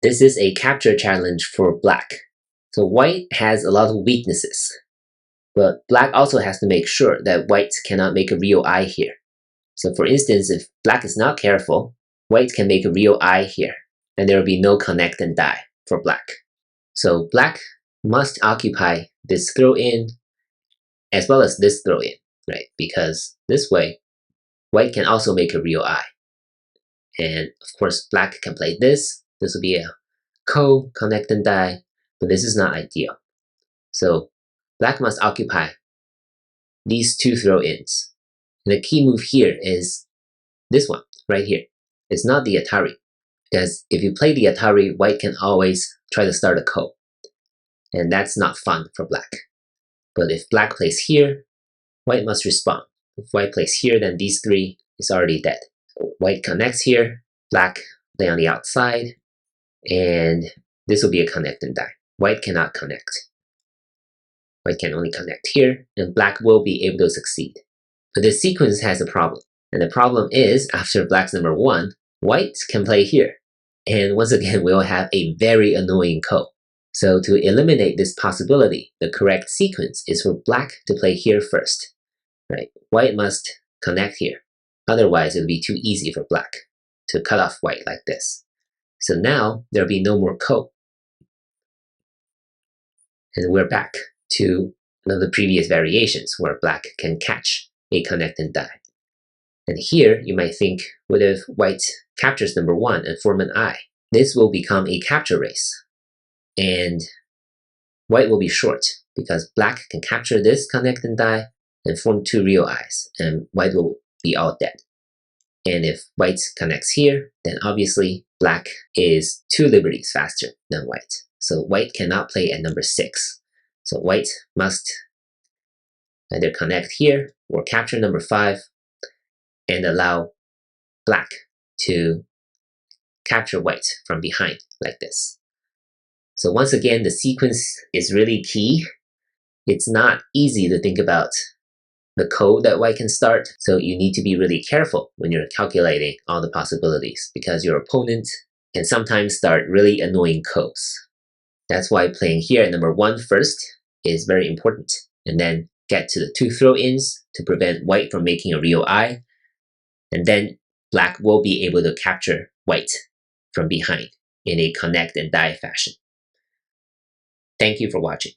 This is a capture challenge for black. So white has a lot of weaknesses, but black also has to make sure that white cannot make a real eye here. So for instance, if black is not careful, white can make a real eye here, and there will be no connect and die for black. So black must occupy this throw-in as well as this throw-in, right? Because this way, white can also make a real eye. And of course, black can play this. This will be a connect and die, but this is not ideal. So black must occupy these two throw-ins. And the key move here is this one, right here. It's not the Atari, because if you play the Atari, white can always try to start a ko. And that's not fun for black. But if black plays here, white must respond. If white plays here, then these three is already dead. So white connects here, black play on the outside, and this will be a connect and die. White cannot connect. White can only connect here, and black will be able to succeed. But this sequence has a problem. And the problem is, after black's number 1, white can play here. And once again, we'll have a very annoying ko. So to eliminate this possibility, the correct sequence is for black to play here first. Right? White must connect here. Otherwise, it would be too easy for black to cut off white like this. So now, there'll be no more ko. And we're back to one of the previous variations where black can catch a connect and die. And here, you might think, what if white captures number 1 and form an eye? This will become a capture race. And white will be short, because black can capture this connect and die and form 2 real eyes, and white will be all dead. And if white connects here, then obviously black is 2 liberties faster than white. So white cannot play at number 6. So white must either connect here or capture number 5 and allow black to capture white from behind like this. So once again, the sequence is really key. It's not easy to think about the code that white can start, so you need to be really careful when you're calculating all the possibilities, because your opponent can sometimes start really annoying codes. That's why playing here at number 1 first is very important, and then get to the 2 throw-ins to prevent white from making a real eye, and then black will be able to capture white from behind in a connect and die fashion. Thank you for watching.